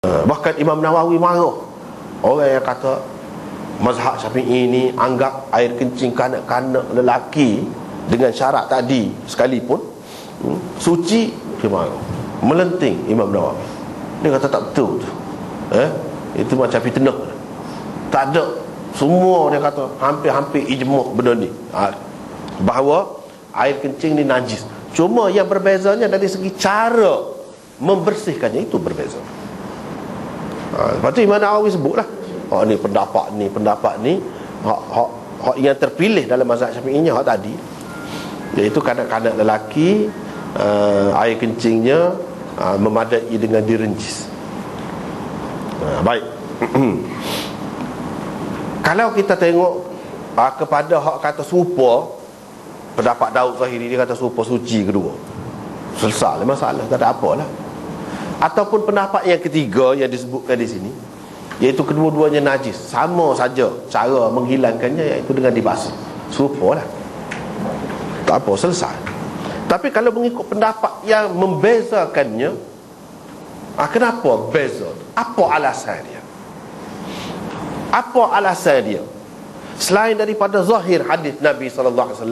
Bahkan Imam Nawawi marah orang yang kata mazhab Syafi'i ini anggap air kencing kanak-kanak lelaki dengan syarat tadi sekalipun suci. Dia marah, melenting Imam Nawawi. Dia kata tak betul tu. Itu macam fitnah. Tak ada. Semua dia kata hampir-hampir ijma' benda ni, bahawa air kencing ni najis. Cuma yang berbezanya dari segi cara membersihkannya, itu berbeza. Lepas tu Imam Nawawi sebutlah, ni pendapat ni hak yang terpilih dalam mazhab Syafi'inya hak tadi, iaitu kanak-kanak lelaki air kencingnya memadai dengan direnjis. Baik. Kalau kita tengok kepada hak kata serupa, pendapat Daud Zahiri, dia kata serupa suci kedua, selesai masalah, tak ada apalah. Ataupun pendapat yang ketiga yang disebutkan di sini, iaitu kedua-duanya najis, sama saja cara menghilangkannya, iaitu dengan dibasuh, serupa lah, tak apa, selesai. Tapi kalau mengikut pendapat yang membezakannya, kenapa beza? Apa alasan dia? Apa alasan dia? Selain daripada zahir hadis Nabi SAW,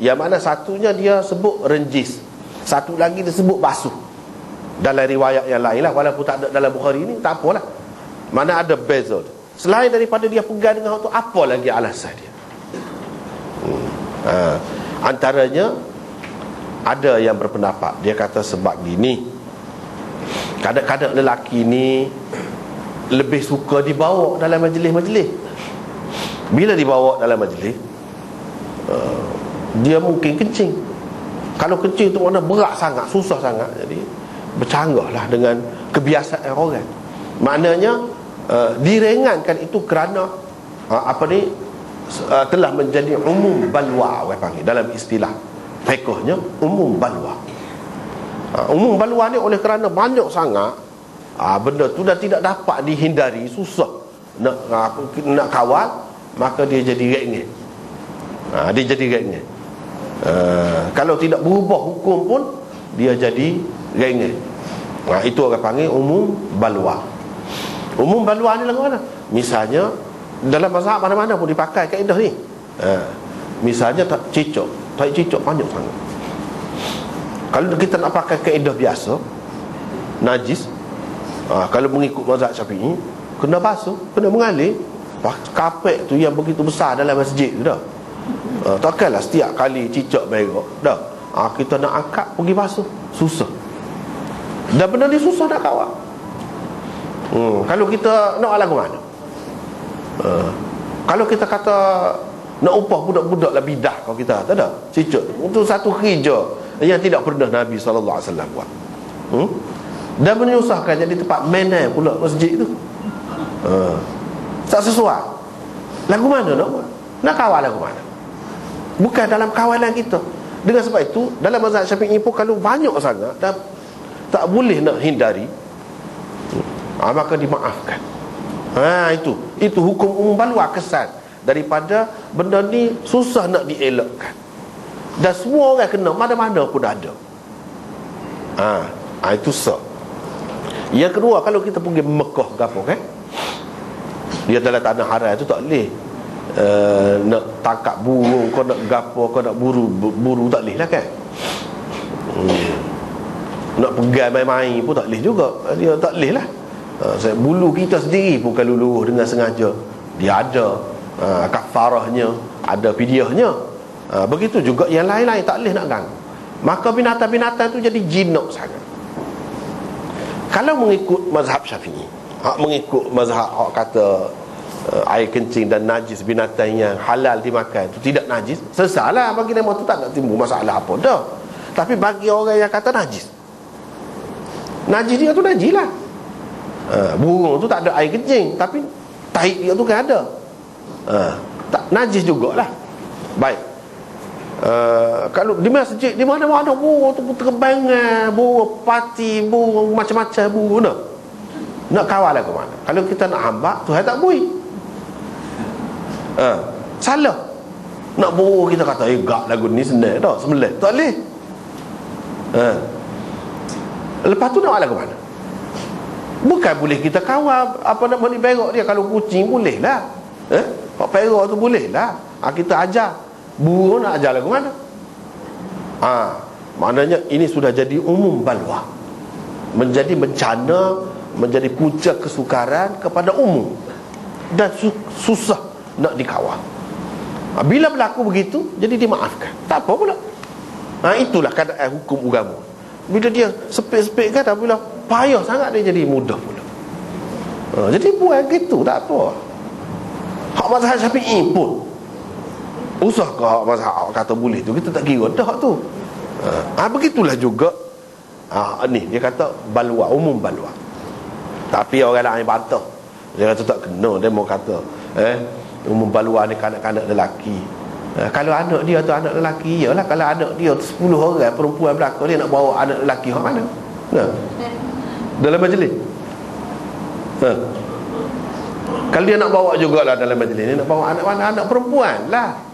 yang mana satunya dia sebut renjis, satu lagi dia sebut basuh dalam riwayat yang lain lah, walaupun tak ada dalam Bukhari ni, tak apalah, mana ada beza. Selain daripada dia pegang dengan itu, apa lagi alasan dia? Antaranya ada yang berpendapat, dia kata sebab gini, kadang-kadang lelaki ni lebih suka dibawa dalam majlis-majlis. Bila dibawa dalam majlis, dia mungkin kencing. Kalau kencing tu mana berat sangat, susah sangat, jadi bercanggahlah dengan kebiasaan orang. Maknanya diringankan itu kerana telah menjadi umum balwa, orang panggil dalam istilah fiqhnya umum balwa. Umum balwa ni oleh kerana banyak sangat benda tu dah tidak dapat dihindari, susah nak kawal, maka dia jadi rengeh. Dia jadi rengeh. Kalau tidak berubah hukum pun dia jadi rengeh. Itu orang panggil umum balwa. Umum balwa ni lagu mana? Misalnya dalam mazhab mana-mana pun dipakai kaedah ni. Misalnya tak cicok banyak sangat. Kalau kita nak pakai kaedah biasa, najis, kalau mengikut mazhab Syafi'i, kena basuh, kena mengalir. Kapek tu yang begitu besar dalam masjid tu dah, takkanlah setiap kali cicak berak dah kita nak angkat pergi basuh, susah. Dan benda ni susah nak kawal. Kalau kita nak lagu mana? Kalau kita kata nak upah budak-budak lah bidah, kalau kita tak ada cicak, itu satu kerja yang tidak pernah Nabi SAW buat. Dan menyusahkan, jadi tempat mana pula masjid tu. Tak sesuai. Lagu mana nak buat? Nak kawal lagu mana? Bukan dalam kawalan kita. Dengan sebab itu, dalam mazhab Syafi'i pun kalau banyak sangat dan tak boleh nak hindari, maka dimaafkan. Itu hukum umum balwa, kesan daripada benda ni susah nak dielakkan. Dan semua orang kena, mana-mana pun ada. Itu sah. Yang kedua, kalau kita pergi Mekah ke apa kan, dia dalam tanah haram tu tak boleh nak tangkap burung, kau nak gapo, kau nak buru tak boleh lah kan. Nak pegang main-main pun tak boleh juga. Dia tak boleh lah. Bulu kita sendiri pun kalau luruh dengan sengaja, dia ada kafarahnya, ada fidyahnya. Begitu juga yang lain-lain tak boleh nak ganggu. Maka binatang-binatang tu jadi jinak sangat. Kalau mengikut mazhab Syafi'i, mengikut mazhab kata air kencing dan najis binatang yang halal dimakan itu tidak najis, selesailah. Bagi mereka tu tak nak timbul masalah apa dah. Tapi bagi orang yang kata najis, dia tu najis lah. Burung tu tak ada air kencing, tapi tahi dia tu kan ada. Tak najis jugalah. Baik. Kalau di masjid, di mana-mana burung tu terbangan, burung pati, burung macam-macam burung dah. Nak kawal ke mana? Kalau kita nak hambak, Tuhan tak bui. Salah. Nak burung kita kata, gak lagu ni senang dah, sembelih. Tak boleh. Lepas tu nak lagu mana? Bukan boleh kita kawal apa nak mani perak dia. Kalau kucing boleh lah, pak perak tu boleh lah. Kita ajar. Burung nak ajar lagu mana? Maknanya ini sudah jadi umum balwa, menjadi bencana, menjadi punca kesukaran kepada umum, dan susah nak dikawal. Bila berlaku begitu, jadi dimaafkan, tak apa pula. Itulah keadaan hukum agama. Bila dia sepik-sepik kan, bila payah sangat, dia jadi mudah pula. Jadi buat gitu, tak apa. Hak mazhab Syafi'i pun usah ke hak mazhab kata boleh tu, kita tak kira dah tu. Begitulah juga ni dia kata balwa, umum balwa. Tapi orang lain bantah, dia kata tak kena. Dia mau kata umum balwa ni kanak-kanak lelaki. Kalau anak dia tu anak lelaki, iyalah. Kalau anak dia tu 10 orang perempuan belakang, dia nak bawa anak lelaki hak mana? Dalam majlis. Kalau dia nak bawa jugalah dalam majlis ni, nak bawa anak perempuan lah.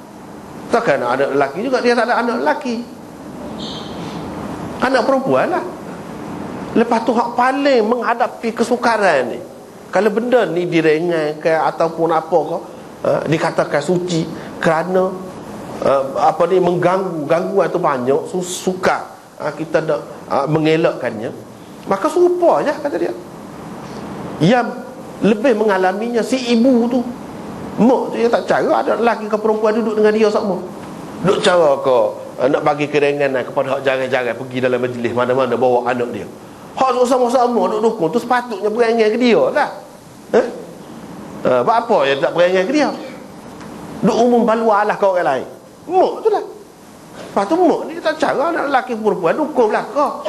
Takkan anak lelaki juga, dia tak ada anak lelaki, anak perempuan lah. Lepas tu hak paling menghadapi kesukaran ni, kalau benda ni direngankan ataupun apa kau dikatakan suci kerana mengganggu, gangguan tu banyak, sukar kita nak mengelakkannya, maka serupa je kata dia. Yang lebih mengalaminya si ibu tu, mak tu, dia tak cara ada lelaki ke perempuan duduk dengan dia sama. Duk cara ke nak bagi kerenganan kepada hak jarang-jarang pergi dalam majlis mana-mana bawa anak dia. Hak sama-sama duk dukung tu sepatutnya berengan ke dia lah. Buat apa dia tak berengan ke dia? Duk umum balwa lah ke orang lain. Mak tu lah. Lepas tu mak ni tak cara nak lelaki perempuan dukung belakang.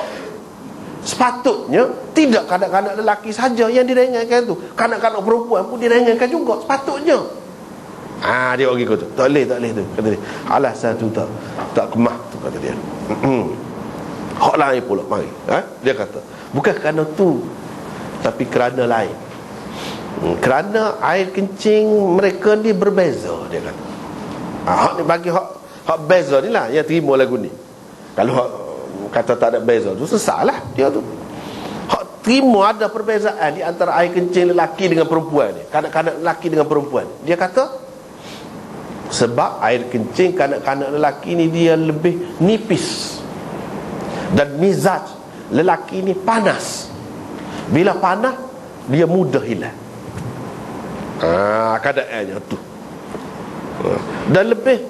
Sepatutnya tidak kanak-kanak lelaki saja yang direngankan tu, kanak-kanak perempuan pun direngankan juga sepatutnya. Dia bagi kata tak boleh tu, kata dia. Alasan tu tak kemah tu, kata dia. Hak lain pula mari. Dia kata bukan kerana tu, tapi kerana lain. Kerana air kencing mereka ni berbeza, dia kata. Hak ni bagi hak beza ni lah yang terima lagu ni. Kalau hak kata tak ada beza tu, sesatlah dia tu. Hak terima ada perbezaan di antara air kencing lelaki dengan perempuan ni, kanak-kanak lelaki dengan perempuan. Dia kata sebab air kencing kanak-kanak lelaki ni dia lebih nipis, dan mizaj lelaki ni panas. Bila panas dia mudah hilang. Keadaannya tu. Dan lebih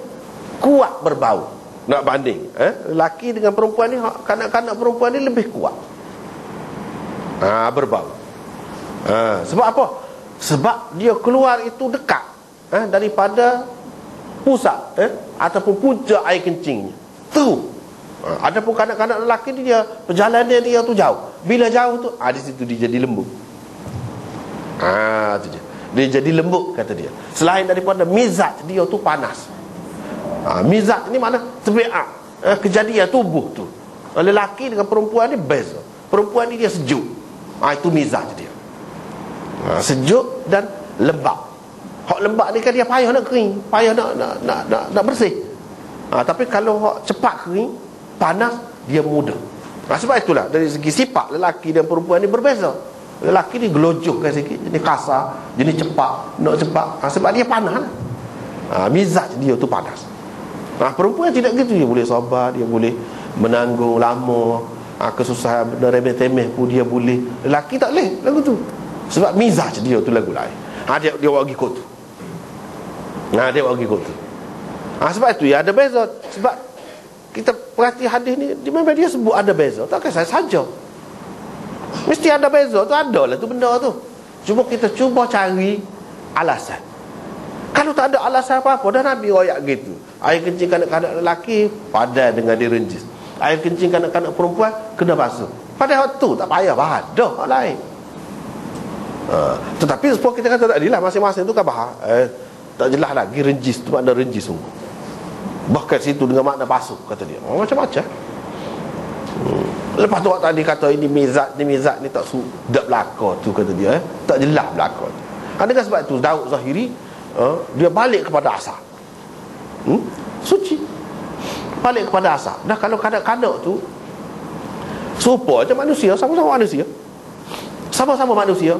kuat berbau. Nak banding lelaki dengan perempuan ni, kanak-kanak perempuan ni lebih kuat berbau. Sebab apa? Sebab dia keluar itu dekat daripada pusat ataupun punca air kencingnya tu. Adapun kanak-kanak lelaki ni, dia perjalanan dia tu jauh. Bila jauh tu di situ dia jadi lembut. Tu je. Dia jadi lembut, kata dia. Selain daripada mizaj dia tu panas. Mizaj ni mana? Tabiat, kejadian tubuh tu. Lelaki dengan perempuan ni beza. Perempuan ni dia sejuk. Itu mizaj dia. Sejuk dan lembab. Hak lembab ni kan dia payah nak kering, payah nak bersih. Tapi kalau hak cepat kering, panas, dia mudah. Sebab itulah dari segi sifat lelaki dan perempuan ni berbeza. Lelaki ni gelojohkan sikit, jenis kasar, jenis cepat, nak cepat. Sebab dia panas lah. Mizaj dia tu panas. Perempuan tidak gitu, dia boleh sabar, dia boleh menanggung lama, kesusahan benda remeh-temeh pun dia boleh. Lelaki tak boleh lagu tu, sebab mizaj dia tu lagu lain. Dia bagi kod tu. Dia bagi kod tu. Sebab itu ya ada beza. Sebab kita perhati hadis ni, di mana dia sebut ada beza, takkan saya saja. Mesti ada beza tu, ada lah tu benda tu. Cuma kita cuba cari alasan. Kalau tak ada alasan apa-apa, dah Nabi royak gitu. Air kencing kanak-kanak lelaki padan dengan direnjis. Air kencing kanak-kanak perempuan kena basuh. Pada waktu tak payah bahas dah hal lain. Tetapi sebab kita kata tadi lah, masing-masing tu kan bahas tak jelas lagi. Renjis tu makna renjis sungguh. Bahkan situ dengan makna basuh, kata dia. Macam-macam. Lepas tu tadi kata ini mizat ni tak berlaku tu, kata dia. Tak jelas berlaku. Dengan sebab tu Daud Zahiri dia balik kepada asal. Suci. Balik kepada asal. Dah kalau kanak-kanak tu serupa macam manusia, sama-sama manusia. Sama-sama manusia,